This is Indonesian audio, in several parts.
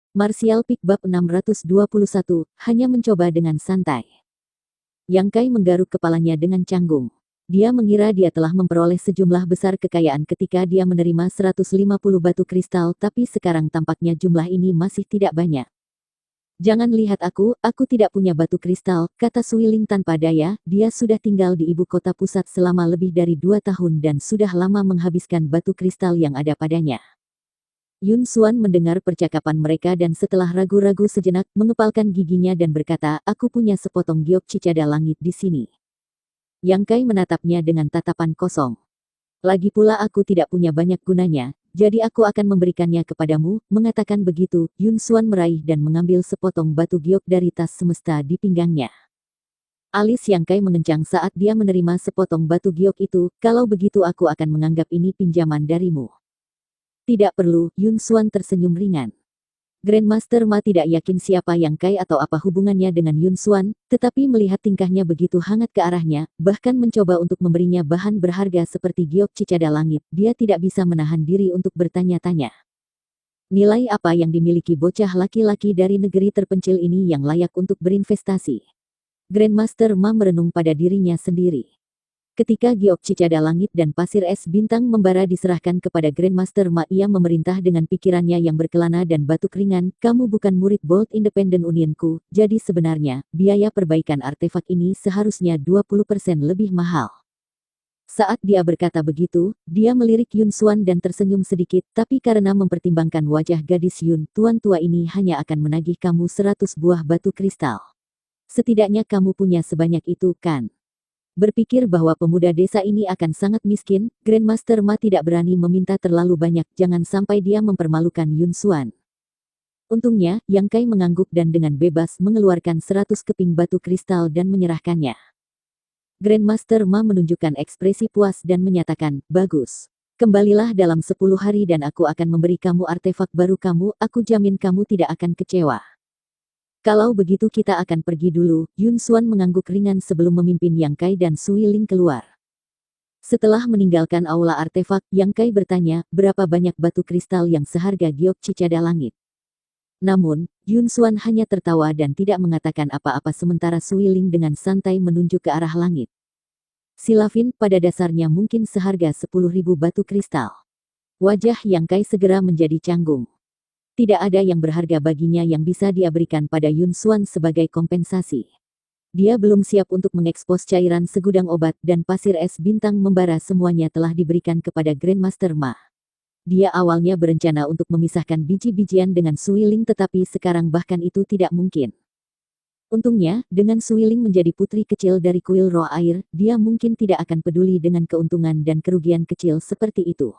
Martial Peak Bab 621, hanya mencoba dengan santai. Yang Kai menggaruk kepalanya dengan canggung. Dia mengira dia telah memperoleh sejumlah besar kekayaan ketika dia menerima 150 batu kristal, tapi sekarang tampaknya jumlah ini masih tidak banyak. Jangan lihat aku tidak punya batu kristal, kata Suiling tanpa daya. Dia sudah tinggal di ibu kota pusat selama lebih dari 2 tahun dan sudah lama menghabiskan batu kristal yang ada padanya. Yun Xuan mendengar percakapan mereka dan setelah ragu-ragu sejenak, mengepalkan giginya dan berkata, aku punya sepotong giok cicada langit di sini. Yang Kai menatapnya dengan tatapan kosong. Lagi pula aku tidak punya banyak gunanya, jadi aku akan memberikannya kepadamu. Mengatakan begitu, Yun Xuan meraih dan mengambil sepotong batu giok dari tas semesta di pinggangnya. Alis Yang Kai mengencang saat dia menerima sepotong batu giok itu. Kalau begitu aku akan menganggap ini pinjaman darimu. Tidak perlu, Yun Xuan tersenyum ringan. Grandmaster Ma tidak yakin siapa Yang Kai atau apa hubungannya dengan Yun Xuan, tetapi melihat tingkahnya begitu hangat ke arahnya, bahkan mencoba untuk memberinya bahan berharga seperti giok cicada langit, dia tidak bisa menahan diri untuk bertanya-tanya. Nilai apa yang dimiliki bocah laki-laki dari negeri terpencil ini yang layak untuk berinvestasi? Grandmaster Ma merenung pada dirinya sendiri. Ketika giok cicada langit dan pasir es bintang membara diserahkan kepada Grandmaster Ma, ia memerintah dengan pikirannya yang berkelana dan batuk ringan, kamu bukan murid Bold Independent Unionku, jadi sebenarnya, biaya perbaikan artefak ini seharusnya 20% lebih mahal. Saat dia berkata begitu, dia melirik Yun Xuan dan tersenyum sedikit, tapi karena mempertimbangkan wajah gadis Yun, tuan tua ini hanya akan menagih kamu 100 buah batu kristal. Setidaknya kamu punya sebanyak itu, kan? Berpikir bahwa pemuda desa ini akan sangat miskin, Grandmaster Ma tidak berani meminta terlalu banyak, jangan sampai dia mempermalukan Yun Xuan. Untungnya, Yang Kai mengangguk dan dengan bebas mengeluarkan 100 keping batu kristal dan menyerahkannya. Grandmaster Ma menunjukkan ekspresi puas dan menyatakan, bagus. Kembalilah dalam 10 hari dan aku akan memberi kamu artefak baru kamu, aku jamin kamu tidak akan kecewa. Kalau begitu kita akan pergi dulu, Yun Xuan mengangguk ringan sebelum memimpin Yang Kai dan Suiling keluar. Setelah meninggalkan aula artefak, Yang Kai bertanya, berapa banyak batu kristal yang seharga giok cicada langit? Namun, Yun Xuan hanya tertawa dan tidak mengatakan apa-apa sementara Suiling dengan santai menunjuk ke arah langit. Silafin pada dasarnya mungkin seharga 10.000 batu kristal. Wajah Yang Kai segera menjadi canggung. Tidak ada yang berharga baginya yang bisa dia berikan pada Yun Xuan sebagai kompensasi. Dia belum siap untuk mengekspos cairan segudang obat dan pasir es bintang membara, semuanya telah diberikan kepada Grandmaster Ma. Dia awalnya berencana untuk memisahkan biji-bijian dengan Suiling, tetapi sekarang bahkan itu tidak mungkin. Untungnya, dengan Suiling menjadi putri kecil dari kuil roh air, dia mungkin tidak akan peduli dengan keuntungan dan kerugian kecil seperti itu.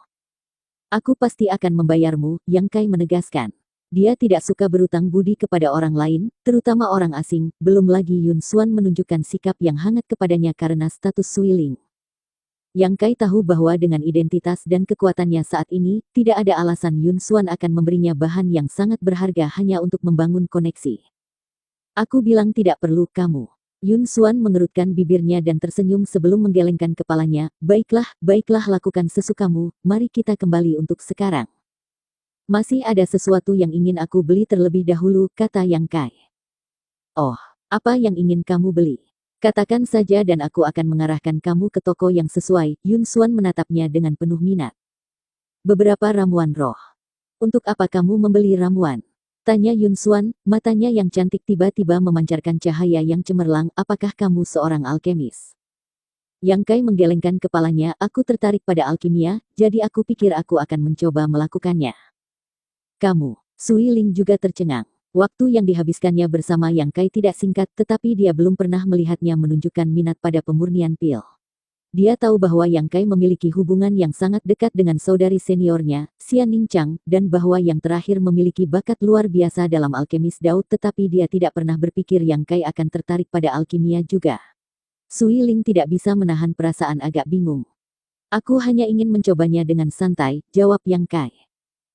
Aku pasti akan membayarmu, Yang Kai menegaskan. Dia tidak suka berutang budi kepada orang lain, terutama orang asing, belum lagi Yun Xuan menunjukkan sikap yang hangat kepadanya karena status Suiling. Yang Kai tahu bahwa dengan identitas dan kekuatannya saat ini, tidak ada alasan Yun Xuan akan memberinya bahan yang sangat berharga hanya untuk membangun koneksi. Aku bilang tidak perlu kamu. Yun Xuan mengerutkan bibirnya dan tersenyum sebelum menggelengkan kepalanya. Baiklah lakukan sesukamu, mari kita kembali untuk sekarang. Masih ada sesuatu yang ingin aku beli terlebih dahulu, kata Yang Kai. Oh, apa yang ingin kamu beli? Katakan saja dan aku akan mengarahkan kamu ke toko yang sesuai. Yun Xuan menatapnya dengan penuh minat. Beberapa ramuan roh. Untuk apa kamu membeli ramuan? Tanya Yun Xuan, matanya yang cantik tiba-tiba memancarkan cahaya yang cemerlang, apakah kamu seorang alkemis? Yang Kai menggelengkan kepalanya, aku tertarik pada alkimia, jadi aku pikir aku akan mencoba melakukannya. Kamu, Suiling juga tercengang. Waktu yang dihabiskannya bersama Yang Kai tidak singkat, tetapi dia belum pernah melihatnya menunjukkan minat pada pemurnian pil. Dia tahu bahwa Yang Kai memiliki hubungan yang sangat dekat dengan saudari seniornya, Xian Ningchang, dan bahwa yang terakhir memiliki bakat luar biasa dalam alkemis Daud, tetapi dia tidak pernah berpikir Yang Kai akan tertarik pada alkimia juga. Suiling tidak bisa menahan perasaan agak bingung. Aku hanya ingin mencobanya dengan santai, jawab Yang Kai.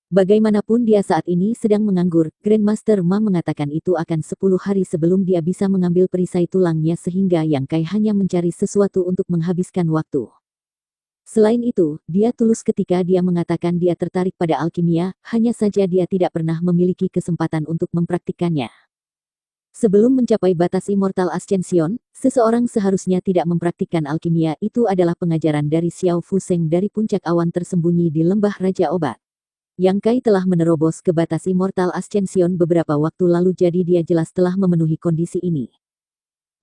Bagaimanapun dia saat ini sedang menganggur, Grandmaster Ma mengatakan itu akan 10 hari sebelum dia bisa mengambil perisai tulangnya sehingga Yang Kai hanya mencari sesuatu untuk menghabiskan waktu. Selain itu, dia tulus ketika dia mengatakan dia tertarik pada alkimia, hanya saja dia tidak pernah memiliki kesempatan untuk mempraktikkannya. Sebelum mencapai batas Immortal Ascension, seseorang seharusnya tidak mempraktikkan alkimia. Itu adalah pengajaran dari Xiao Fuseng dari puncak awan tersembunyi di lembah Raja Obat. Yang Kai telah menerobos ke batas Immortal Ascension beberapa waktu lalu, jadi dia jelas telah memenuhi kondisi ini.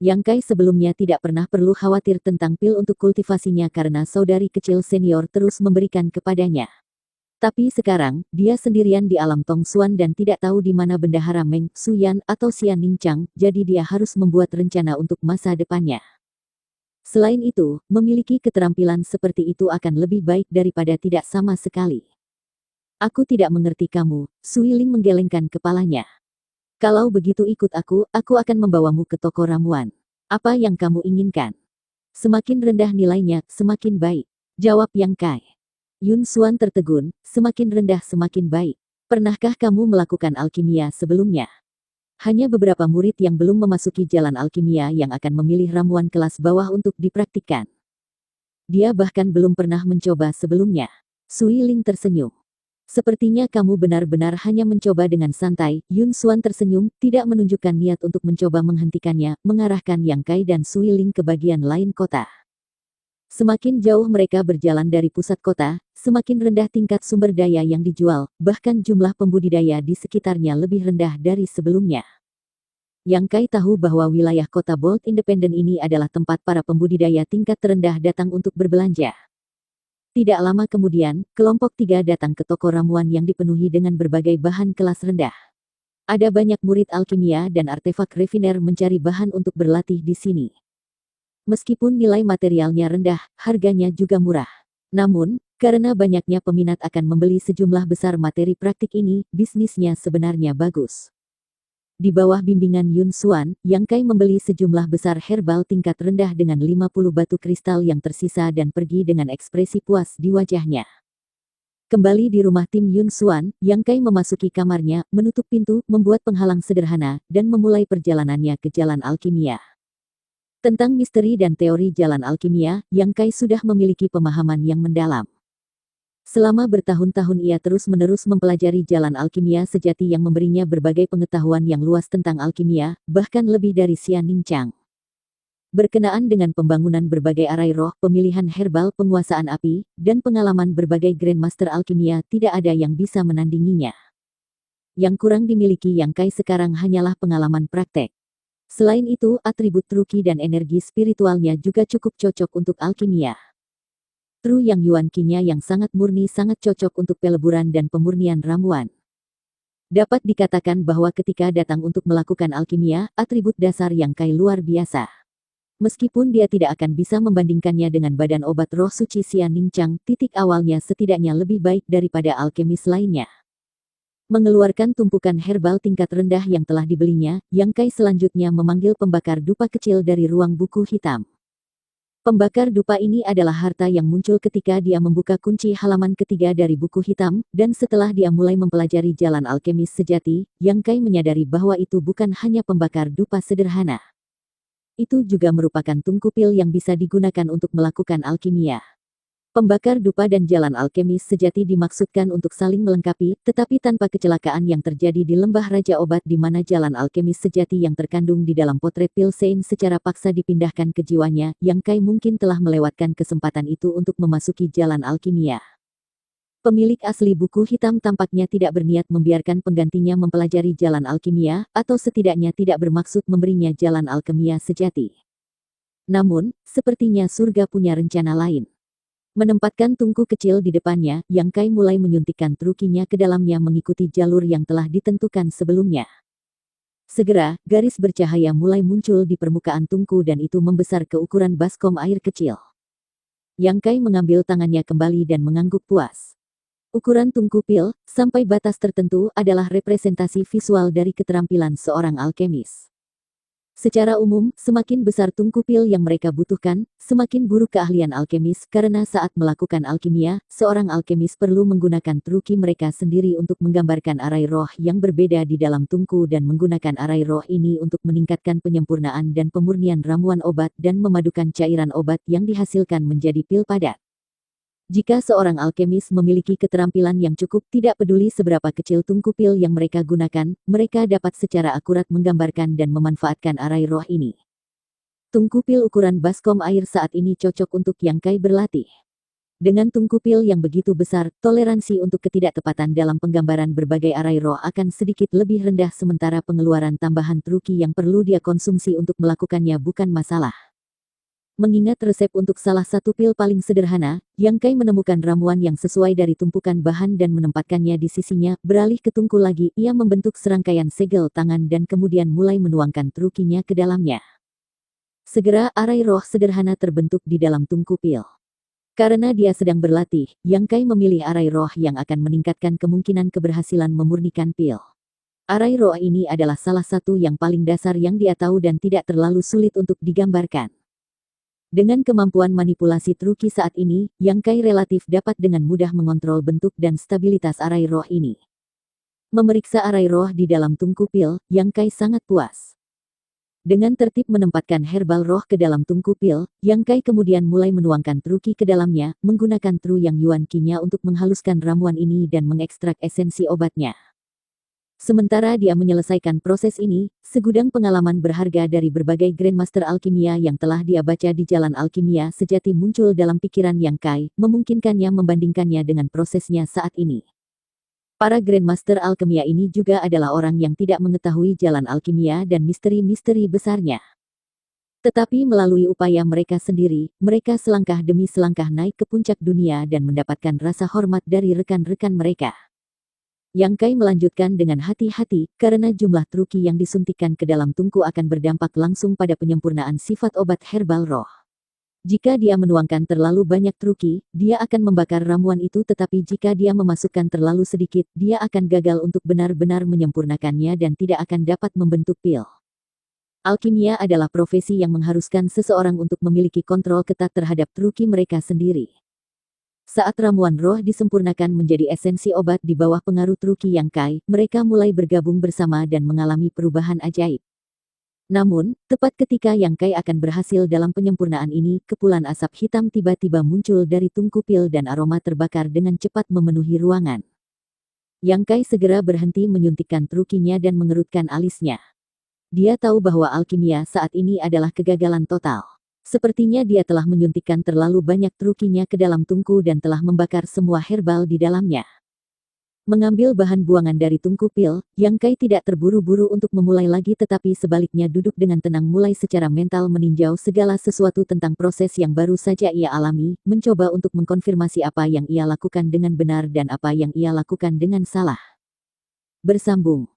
Yang Kai sebelumnya tidak pernah perlu khawatir tentang pil untuk kultivasinya karena saudari kecil senior terus memberikan kepadanya. Tapi sekarang, dia sendirian di alam Tongsuan dan tidak tahu di mana bendahara Meng Xuyan atau Xian Ningchang, jadi dia harus membuat rencana untuk masa depannya. Selain itu, memiliki keterampilan seperti itu akan lebih baik daripada tidak sama sekali. Aku tidak mengerti kamu, Suiling menggelengkan kepalanya. Kalau begitu ikut aku akan membawamu ke toko ramuan. Apa yang kamu inginkan? Semakin rendah nilainya, semakin baik, jawab Yang Kai. Yun Xuan tertegun, semakin rendah semakin baik. Pernahkah kamu melakukan alkimia sebelumnya? Hanya beberapa murid yang belum memasuki jalan alkimia yang akan memilih ramuan kelas bawah untuk dipraktikkan. Dia bahkan belum pernah mencoba sebelumnya. Sui Ling tersenyum. Sepertinya kamu benar-benar hanya mencoba dengan santai. Yun Xuan tersenyum, tidak menunjukkan niat untuk mencoba menghentikannya, mengarahkan Yang Kai dan Sui Ling ke bagian lain kota. Semakin jauh mereka berjalan dari pusat kota, semakin rendah tingkat sumber daya yang dijual, bahkan jumlah pembudidaya di sekitarnya lebih rendah dari sebelumnya. Yang Kai tahu bahwa wilayah kota Bolt Independent ini adalah tempat para pembudidaya tingkat terendah datang untuk berbelanja. Tidak lama kemudian, kelompok 3 datang ke toko ramuan yang dipenuhi dengan berbagai bahan kelas rendah. Ada banyak murid alkimia dan artefak refiner mencari bahan untuk berlatih di sini. Meskipun nilai materialnya rendah, harganya juga murah. Namun, karena banyaknya peminat akan membeli sejumlah besar materi praktik ini, bisnisnya sebenarnya bagus. Di bawah bimbingan Yun Xuan, Yang Kai membeli sejumlah besar herbal tingkat rendah dengan 50 batu kristal yang tersisa dan pergi dengan ekspresi puas di wajahnya. Kembali di rumah tim Yun Xuan, Yang Kai memasuki kamarnya, menutup pintu, membuat penghalang sederhana, dan memulai perjalanannya ke jalan alkimia. Tentang misteri dan teori jalan alkimia, Yang Kai sudah memiliki pemahaman yang mendalam. Selama bertahun-tahun ia terus-menerus mempelajari jalan alkimia sejati yang memberinya berbagai pengetahuan yang luas tentang alkimia, bahkan lebih dari Xian Ningchang. Berkenaan dengan pembangunan berbagai arai roh, pemilihan herbal, penguasaan api, dan pengalaman berbagai Grandmaster alkimia, tidak ada yang bisa menandinginya. Yang kurang dimiliki Yang Kai sekarang hanyalah pengalaman praktek. Selain itu, atribut truki dan energi spiritualnya juga cukup cocok untuk alkimia. Tru Yang Yuan Qi-nya yang sangat murni sangat cocok untuk peleburan dan pemurnian ramuan. Dapat dikatakan bahwa ketika datang untuk melakukan alkimia, atribut dasar Yang Kai luar biasa. Meskipun dia tidak akan bisa membandingkannya dengan badan obat roh suci Xian Ningchang, titik awalnya setidaknya lebih baik daripada alkemis lainnya. Mengeluarkan tumpukan herbal tingkat rendah yang telah dibelinya, Yang Kai selanjutnya memanggil pembakar dupa kecil dari ruang buku hitam. Pembakar dupa ini adalah harta yang muncul ketika dia membuka kunci halaman ketiga dari buku hitam, dan setelah dia mulai mempelajari jalan alkemis sejati, Yang Kai menyadari bahwa itu bukan hanya pembakar dupa sederhana. Itu juga merupakan tungku pil yang bisa digunakan untuk melakukan alkimia. Pembakar dupa dan jalan alkemis sejati dimaksudkan untuk saling melengkapi, tetapi tanpa kecelakaan yang terjadi di lembah Raja Obat di mana jalan alkemis sejati yang terkandung di dalam potret pil Sein secara paksa dipindahkan ke jiwanya, Yang Kai mungkin telah melewatkan kesempatan itu untuk memasuki jalan alkimia. Pemilik asli buku hitam tampaknya tidak berniat membiarkan penggantinya mempelajari jalan alkimia, atau setidaknya tidak bermaksud memberinya jalan alkimia sejati. Namun, sepertinya surga punya rencana lain. Menempatkan tungku kecil di depannya, Yang Kai mulai menyuntikkan trukinya ke dalamnya mengikuti jalur yang telah ditentukan sebelumnya. Segera, garis bercahaya mulai muncul di permukaan tungku dan itu membesar ke ukuran baskom air kecil. Yang Kai mengambil tangannya kembali dan mengangguk puas. Ukuran tungku pil, sampai batas tertentu, adalah representasi visual dari keterampilan seorang alkemis. Secara umum, semakin besar tungku pil yang mereka butuhkan, semakin buruk keahlian alkemis karena saat melakukan alkimia, seorang alkemis perlu menggunakan truki mereka sendiri untuk menggambarkan arai roh yang berbeda di dalam tungku dan menggunakan arai roh ini untuk meningkatkan penyempurnaan dan pemurnian ramuan obat dan memadukan cairan obat yang dihasilkan menjadi pil padat. Jika seorang alkemis memiliki keterampilan yang cukup, tidak peduli seberapa kecil tungku pil yang mereka gunakan, mereka dapat secara akurat menggambarkan dan memanfaatkan arai roh ini. Tungku pil ukuran baskom air saat ini cocok untuk Yang Kai berlatih. Dengan tungku pil yang begitu besar, toleransi untuk ketidaktepatan dalam penggambaran berbagai arai roh akan sedikit lebih rendah, sementara pengeluaran tambahan truki yang perlu dia konsumsi untuk melakukannya bukan masalah. Mengingat resep untuk salah satu pil paling sederhana, Yang Kai menemukan ramuan yang sesuai dari tumpukan bahan dan menempatkannya di sisinya. Beralih ke tungku lagi, ia membentuk serangkaian segel tangan dan kemudian mulai menuangkan trukinya ke dalamnya. Segera arai roh sederhana terbentuk di dalam tungku pil. Karena dia sedang berlatih, Yang Kai memilih arai roh yang akan meningkatkan kemungkinan keberhasilan memurnikan pil. Arai roh ini adalah salah satu yang paling dasar yang dia tahu dan tidak terlalu sulit untuk digambarkan. Dengan kemampuan manipulasi truki saat ini, Yang Kai relatif dapat dengan mudah mengontrol bentuk dan stabilitas arai roh ini. Memeriksa arai roh di dalam tungku pil, Yang Kai sangat puas. Dengan tertib menempatkan herbal roh ke dalam tungku pil, Yang Kai kemudian mulai menuangkan truki ke dalamnya, menggunakan tru yang yuan kinya untuk menghaluskan ramuan ini dan mengekstrak esensi obatnya. Sementara dia menyelesaikan proses ini, segudang pengalaman berharga dari berbagai Grandmaster Alkimia yang telah dia baca di Jalan Alkimia Sejati muncul dalam pikiran Yang Kai, memungkinkannya membandingkannya dengan prosesnya saat ini. Para Grandmaster Alkimia ini juga adalah orang yang tidak mengetahui Jalan Alkimia dan misteri-misteri besarnya. Tetapi melalui upaya mereka sendiri, mereka selangkah demi selangkah naik ke puncak dunia dan mendapatkan rasa hormat dari rekan-rekan mereka. Yang Kai melanjutkan dengan hati-hati, karena jumlah truki yang disuntikkan ke dalam tungku akan berdampak langsung pada penyempurnaan sifat obat herbal roh. Jika dia menuangkan terlalu banyak truki, dia akan membakar ramuan itu, tetapi jika dia memasukkan terlalu sedikit, dia akan gagal untuk benar-benar menyempurnakannya dan tidak akan dapat membentuk pil. Alkimia adalah profesi yang mengharuskan seseorang untuk memiliki kontrol ketat terhadap truki mereka sendiri. Saat ramuan roh disempurnakan menjadi esensi obat di bawah pengaruh truki Yang Kai, mereka mulai bergabung bersama dan mengalami perubahan ajaib. Namun, tepat ketika Yang Kai akan berhasil dalam penyempurnaan ini, kepulan asap hitam tiba-tiba muncul dari tungku pil dan aroma terbakar dengan cepat memenuhi ruangan. Yang Kai segera berhenti menyuntikkan trukinya dan mengerutkan alisnya. Dia tahu bahwa alkimia saat ini adalah kegagalan total. Sepertinya dia telah menyuntikkan terlalu banyak trukinya ke dalam tungku dan telah membakar semua herbal di dalamnya. Mengambil bahan buangan dari tungku pil, Yang Kai tidak terburu-buru untuk memulai lagi, tetapi sebaliknya duduk dengan tenang, mulai secara mental meninjau segala sesuatu tentang proses yang baru saja ia alami, mencoba untuk mengkonfirmasi apa yang ia lakukan dengan benar dan apa yang ia lakukan dengan salah. Bersambung.